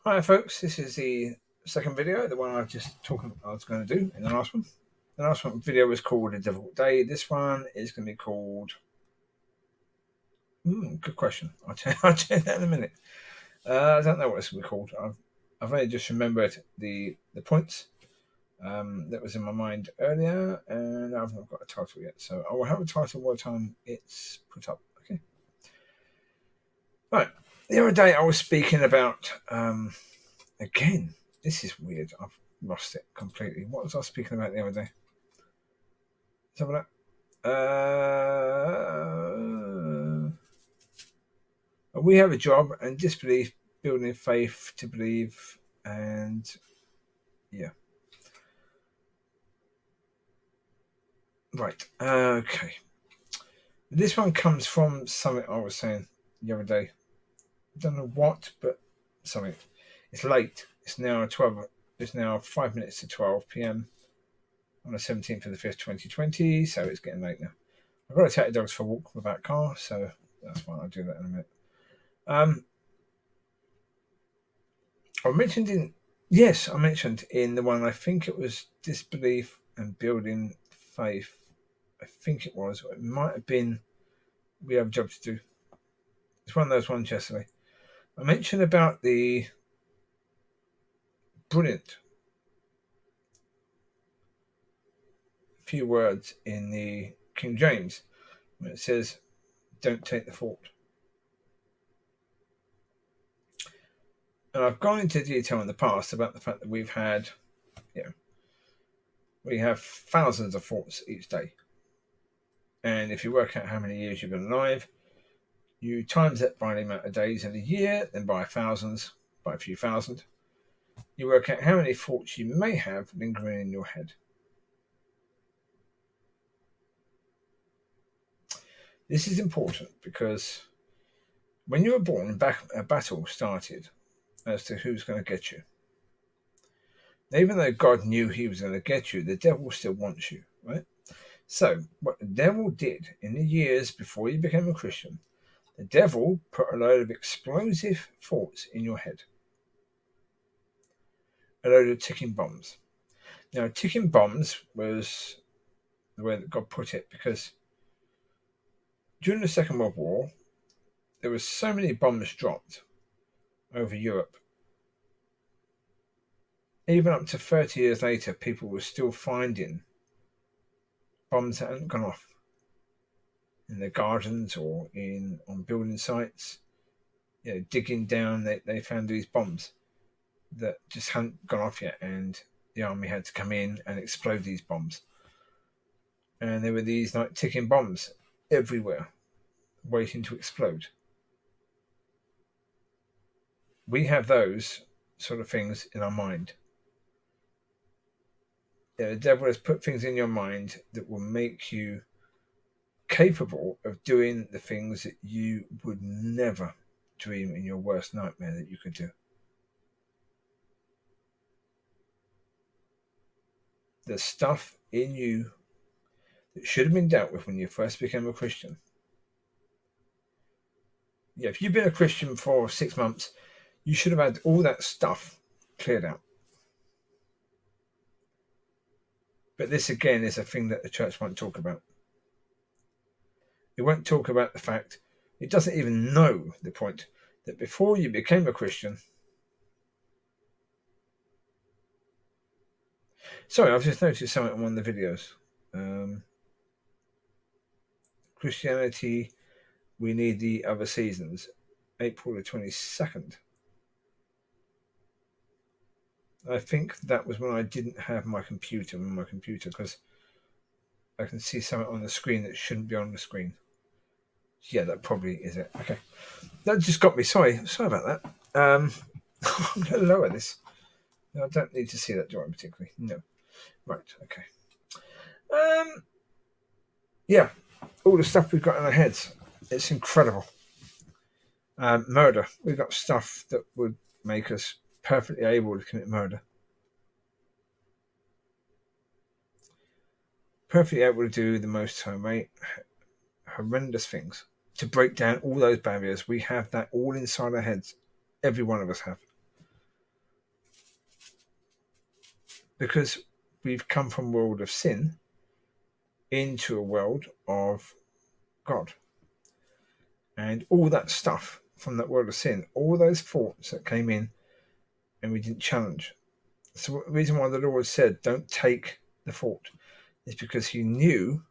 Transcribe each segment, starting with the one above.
Hi folks, this is the second video, the one I was going to do in the last one. The last one video was called A Difficult Day. This one is going to be called... good question. I'll tell you that in a minute. I don't know what it's going to be called. I've only just remembered the points that was in my mind earlier, and I've not got a title yet. So I will have a title by the time it's put up. Okay. Right. The other day I was speaking about... again, this is weird. I've lost it completely. What was I speaking about the other day? Let's have a look. We have a job and disbelief, building faith to believe, and yeah. Right. Okay. This one comes from something I was saying the other day. I don't know what, but something. It's late. It's now 12. It's now 5 minutes to 12 p.m. on the 17th of the 5th, 2020. So it's getting late now. I've got to take the dogs for a walk without car, so that's fine. I'll do that in a minute. I mentioned in the one, I think it was disbelief and building faith. I think it was. It might have been we have a job to do. It's one of those ones yesterday. I mentioned about the brilliant few words in the King James when it says, "Don't take the fault." And I've gone into detail in the past about the fact that we have thousands of thoughts each day. And if you work out how many years you've been alive, you times that by the amount of days in a year, then by a few thousand, you work out how many thoughts you may have lingering in your head. This is important because when you were born, a battle started as to who's going to get you. Even though God knew he was going to get you, the devil still wants you, right? So what the devil did in the years before you became a Christian, the devil put a load of explosive thoughts in your head. A load of ticking bombs. Now, ticking bombs was the way that God put it, because during the Second World War, there were so many bombs dropped over Europe. Even up to 30 years later, people were still finding bombs that hadn't gone off in their gardens or on building sites. Digging down, they found these bombs that just hadn't gone off yet, and the army had to come in and explode these bombs. And there were these like ticking bombs everywhere, waiting to explode. We have those sort of things in our mind. The devil has put things in your mind that will make you capable of doing the things that you would never dream in your worst nightmare that you could do. The stuff in you that should have been dealt with when you first became a Christian. If you've been a Christian for 6 months, you should have had all that stuff cleared out. But this again is a thing that the church won't talk about. It won't talk about the fact, it doesn't even know the point that before you became a Christian. Sorry, I've just noticed something on one of the videos. Christianity, we need the other seasons. April the 22nd. I think that was when I didn't have my computer because I can see something on the screen that shouldn't be on the screen. Yeah, that probably is it. Okay. That just got me. Sorry about that. I'm going to lower this. No, I don't need to see that drawing particularly. No. Right, okay. All the stuff we've got in our heads. It's incredible. Murder. We've got stuff that would make us perfectly able to commit murder. Perfectly able to do the most horrendous things. to break down all those barriers. We have that all inside our heads. Every one of us have. Because we've come from a world of sin into a world of God. And all that stuff from that world of sin, all those thoughts that came in and we didn't challenge. So the reason why the Lord said, don't take the thought, is because he knew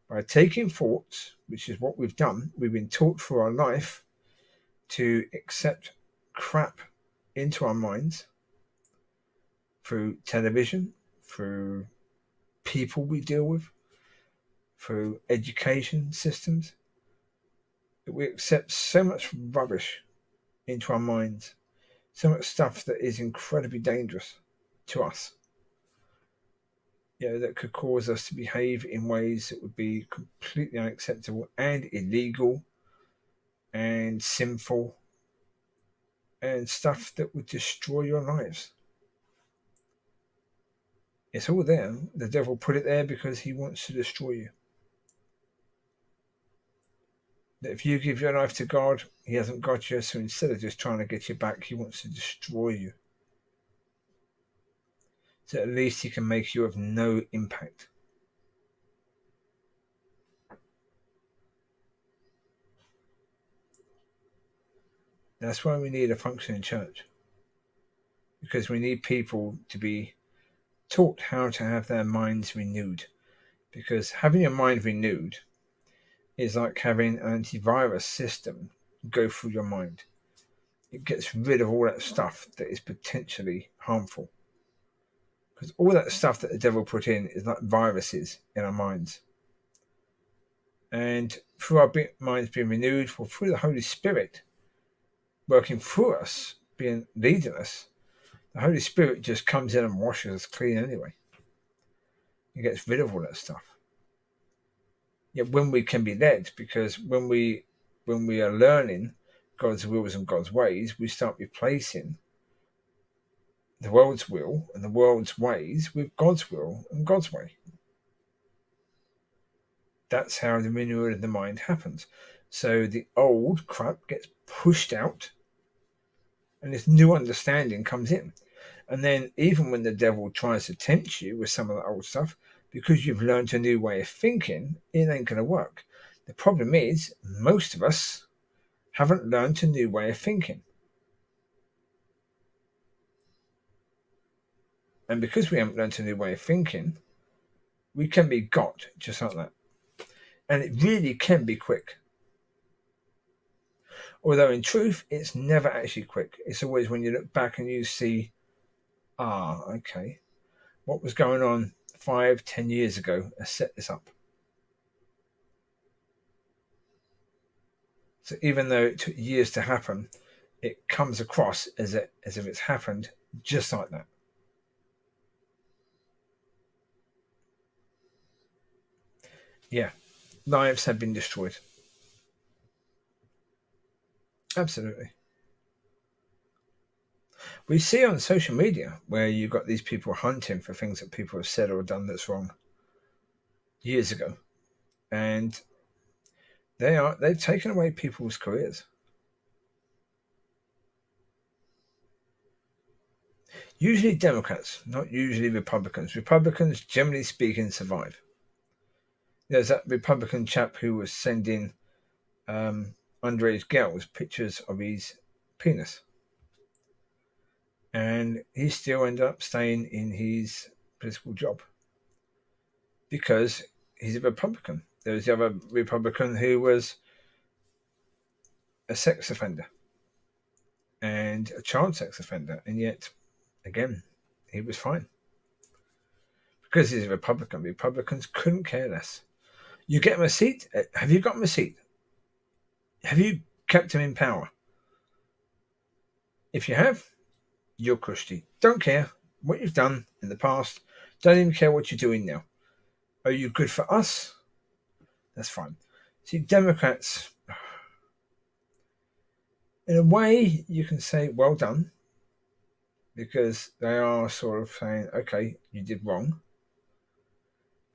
by taking thoughts, which is what we've done, we've been taught through our life to accept crap into our minds through television, through people we deal with, through education systems. We accept so much rubbish into our minds, so much stuff that is incredibly dangerous to us. That could cause us to behave in ways that would be completely unacceptable and illegal and sinful and stuff that would destroy your lives. It's all there. The devil put it there because he wants to destroy you. That if you give your life to God, he hasn't got you, so instead of just trying to get you back, he wants to destroy you. So at least he can make you of no impact. That's why we need a functioning church. Because we need people to be taught how to have their minds renewed. Because having your mind renewed is like having an antivirus system go through your mind. It gets rid of all that stuff that is potentially harmful. Because all that stuff that the devil put in is like viruses in our minds. And through our minds being renewed, or through the Holy Spirit working through us, leading us, the Holy Spirit just comes in and washes us clean anyway. He gets rid of all that stuff. Yet when we can be led, because when we are learning God's wills and God's ways, we start replacing the world's will and the world's ways with God's will and God's way. That's how the renewal of the mind happens. So the old crap gets pushed out and this new understanding comes in. And then even when the devil tries to tempt you with some of the old stuff, because you've learned a new way of thinking, it ain't going to work. The problem is most of us haven't learned a new way of thinking. And because we haven't learned a new way of thinking, we can be got just like that. And it really can be quick. Although in truth, it's never actually quick. It's always when you look back and you see, okay, what was going on 5-10 years ago has set this up. So even though it took years to happen, it comes across as if it's happened just like that. Yeah, lives have been destroyed. Absolutely. We see on social media where you've got these people hunting for things that people have said or done that's wrong years ago. And they've taken away people's careers. Usually Democrats, not usually Republicans. Republicans, generally speaking, survive. There's that Republican chap who was sending underage girls pictures of his penis. And he still ended up staying in his political job because he's a Republican. There was the other Republican who was a sex offender and a child sex offender, and yet, again, he was fine. Because he's a Republican, Republicans couldn't care less. You get him a seat? Have you got him a seat? Have you kept him in power? If you have, you're crusty. Don't care what you've done in the past. Don't even care what you're doing now. Are you good for us? That's fine. See, Democrats, in a way, you can say, well done, because they are sort of saying, okay, you did wrong.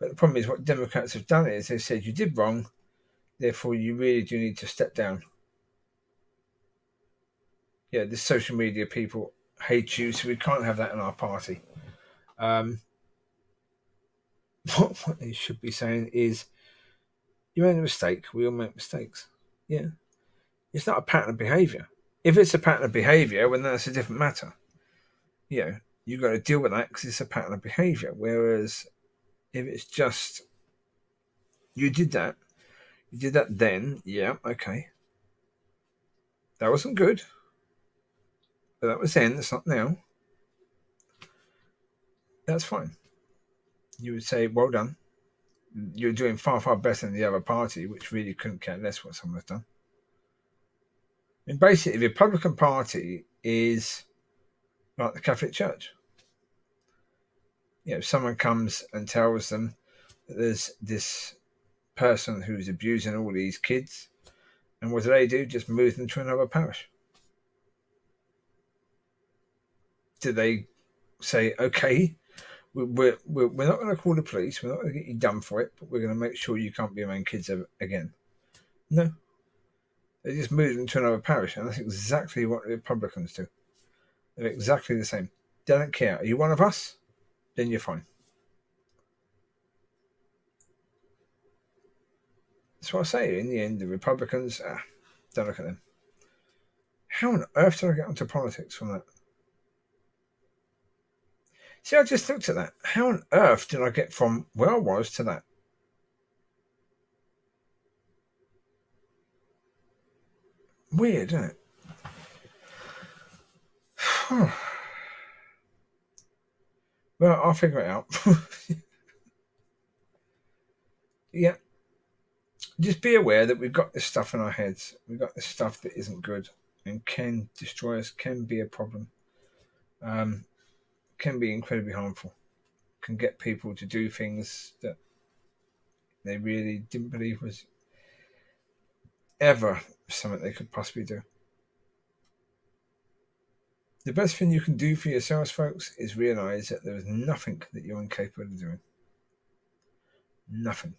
But the problem is what Democrats have done is they said, you did wrong. Therefore, you really do need to step down. Yeah, the social media people hate you, so we can't have that in our party. What they should be saying is, you made a mistake. We all make mistakes. Yeah. It's not a pattern of behaviour. If it's a pattern of behaviour, well, then that's a different matter. You know, you've got to deal with that because it's a pattern of behaviour. Whereas if it's just, you did that then, yeah, okay. That wasn't good. But that was then, it's not now. That's fine. You would say, well done. You're doing far, far better than the other party, which really couldn't care less what someone's done. And basically, the Republican Party is like the Catholic Church. You know, if someone comes and tells them that there's this person who's abusing all these kids, and what do? Just move them to another parish. Do they say, okay, we're not going to call the police, we're not going to get you done for it, but we're going to make sure you can't be around kids again? No. They just move them to another parish, and that's exactly what the Republicans do. They're exactly the same. They don't care. Are you one of us? Then you're fine. That's what I say. In the end, the Republicans, don't look at them. How on earth did I get onto politics from that? See, I just looked at that. How on earth did I get from where I was to that? Weird, isn't it? Well, I'll figure it out. Yeah. Just be aware that we've got this stuff in our heads. We've got this stuff that isn't good and can destroy us, can be a problem, can be incredibly harmful, can get people to do things that they really didn't believe was ever something they could possibly do. The best thing you can do for yourselves, folks, is realize that there is nothing that you're incapable of doing. Nothing.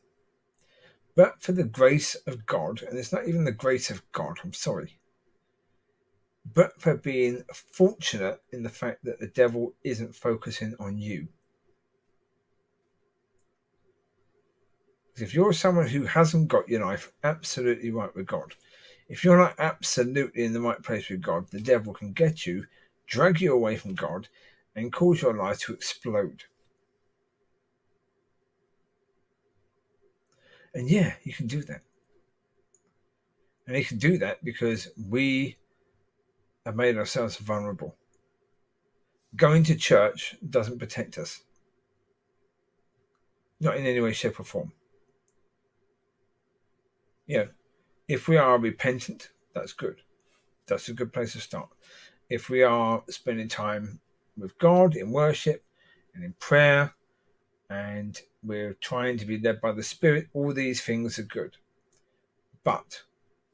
But for the grace of God, and it's not even the grace of God, I'm sorry, but for being fortunate in the fact that the devil isn't focusing on you. If you're someone who hasn't got your life absolutely right with God, if you're not absolutely in the right place with God, the devil can get you, drag you away from God, and cause your life to explode. And yeah, you can do that. And he can do that because we have made ourselves vulnerable. Going to church doesn't protect us. Not in any way, shape, or form. You know, if we are repentant, that's good. That's a good place to start. If we are spending time with God in worship and in prayer, and we're trying to be led by the Spirit, all these things are good. But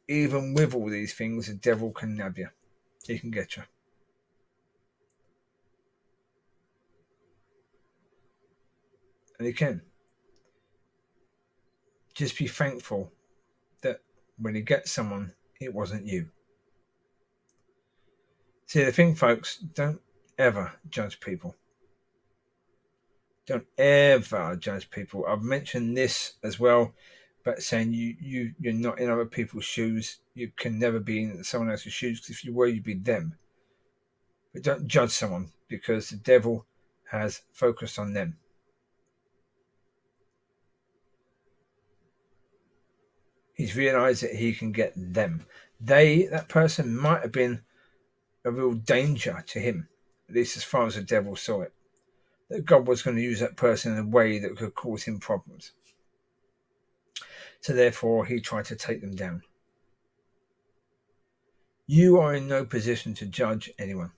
even with all these things, the devil can nab you. He can get you. And he can. Just be thankful that when he gets someone, it wasn't you. See, the thing, folks, don't ever judge people. Don't ever judge people. I've mentioned this as well, but saying you're not in other people's shoes. You can never be in someone else's shoes, because if you were, you'd be them. But don't judge someone, because the devil has focused on them. He's realized that he can get them. That person might have been a real danger to him, at least as far as the devil saw it. That God was going to use that person in a way that could cause him problems. So therefore, he tried to take them down. You are in no position to judge anyone.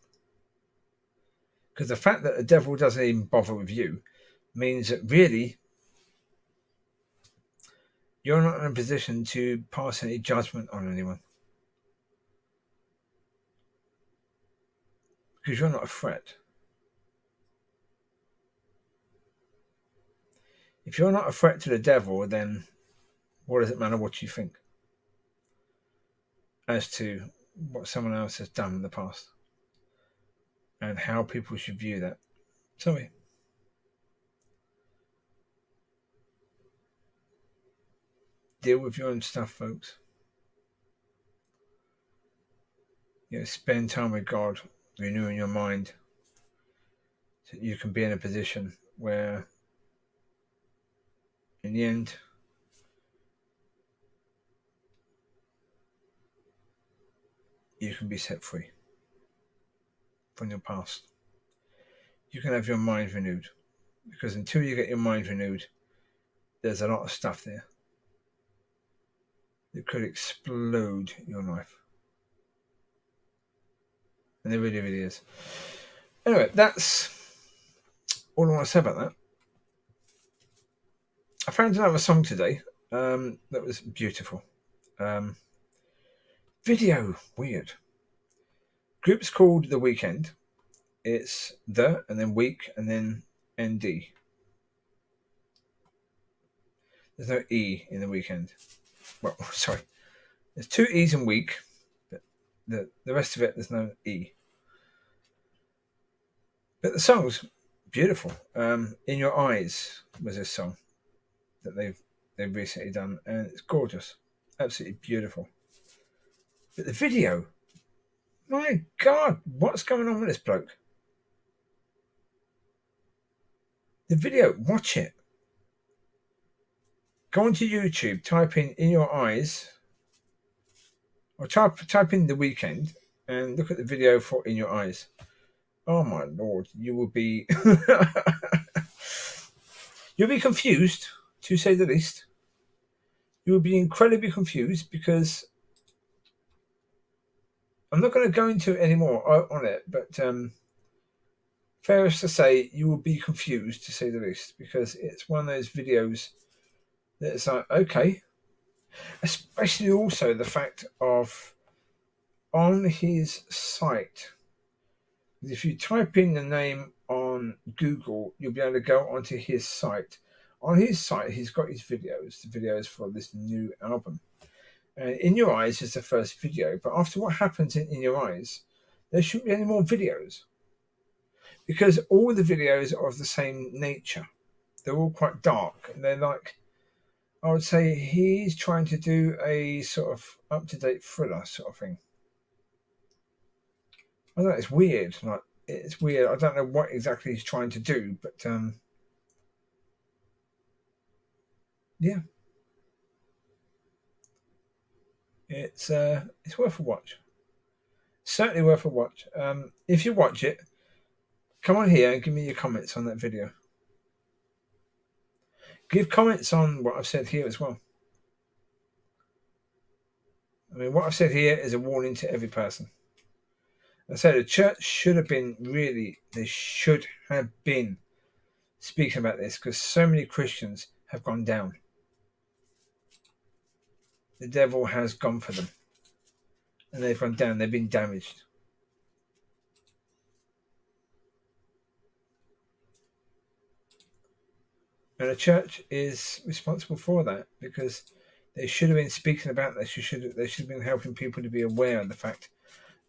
Because the fact that the devil doesn't even bother with you means that really you're not in a position to pass any judgment on anyone. Because you're not a threat. If you're not a threat to the devil, then What does it matter what you think as to what someone else has done in the past and how people should view that? Sorry. Deal with your own stuff, folks. Spend time with God, renewing your mind, so you can be in a position where, in the end, you can be set free from your past. You can have your mind renewed, because until you get your mind renewed, there's a lot of stuff there that could explode your life. And it really, really is. Anyway, that's all I want to say about that. I found another song today that was beautiful. Video, weird. Group's called The Weekend. It's the and then week and then ND. There's no E in The Weekend. Well, sorry. There's 2 E's in week, but the rest of it, there's no E. But the song's beautiful. In Your Eyes was this song that they've recently done, and it's gorgeous. Absolutely beautiful. But the video, my God, what's going on with this bloke? The video, watch it. Go onto YouTube, type in Your Eyes, or type in The Weekend, and look at the video for In Your Eyes. Oh my Lord, you will be you'll be confused, to say the least. You will be incredibly confused, because I'm not going to go into it anymore on it, but fair is to say you will be confused, to say the least, because it's one of those videos that it's like, okay. Especially also the fact of on his site, if you type in the name on Google, you'll be able to go onto his site. On his site, he's got his videos, the videos for this new album. And In Your Eyes is the first video, but after what happens in Your Eyes, there shouldn't be any more videos, because all the videos are of the same nature. They're all quite dark, and they're like, I would say he's trying to do a sort of up-to-date thriller sort of thing. I don't know, it's weird. Like, it's weird. I don't know what exactly he's trying to do, but yeah, it's worth a watch. Certainly worth a watch. If you watch it, come on here and give me your comments on that video. Give comments on what I've said here as well. I mean, what I've said here is a warning to every person. I said the church should have been they should have been speaking about this, because so many Christians have gone down. The devil has gone for them, and they've gone down. They've been damaged. And the church is responsible for that, because they should have been speaking about this. They should have been helping people to be aware of the fact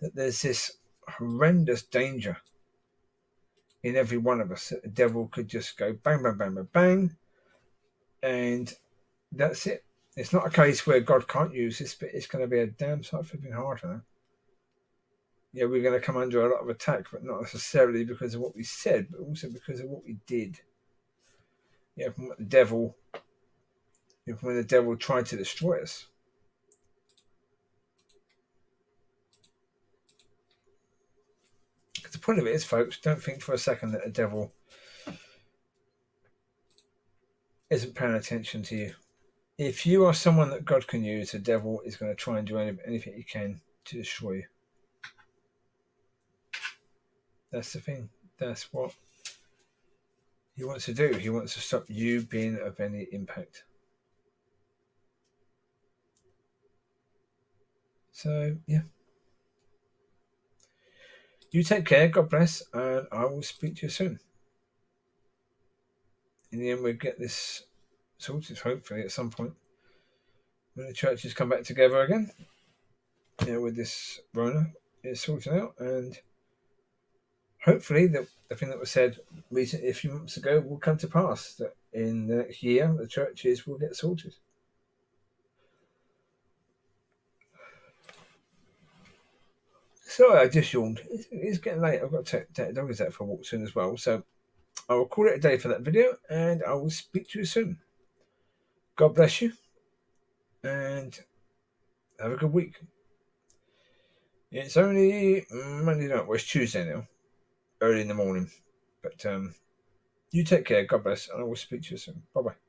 that there's this horrendous danger in every one of us, that the devil could just go bang, bang, bang, bang, bang, and that's it. It's not a case where God can't use this, but it's going to be a damn sight flipping hard for them. Yeah, we're going to come under a lot of attack, but not necessarily because of what we said, but also because of what we did. Yeah, from what the devil, when the devil tried to destroy us. Because the point of it is, folks, don't think for a second that the devil isn't paying attention to you. If you are someone that God can use, the devil is going to try and do anything he can to destroy you. That's the thing. That's what he wants to do. He wants to stop you being of any impact. So, yeah. You take care. God bless. And I will speak to you soon. In the end, we'll get this sorted, hopefully, at some point. when the churches come back together again, with this Rona is sorted out, and hopefully the thing that was said recently a few months ago will come to pass, that in the next year the churches will get sorted. Sorry, I just yawned. It's getting late. I've got to take the doggies out for a walk soon as well. So I will call it a day for that video, and I will speak to you soon. God bless you, and have a good week. It's only Monday night. Well, it's Tuesday now, early in the morning. But you take care. God bless, and I will speak to you soon. Bye bye.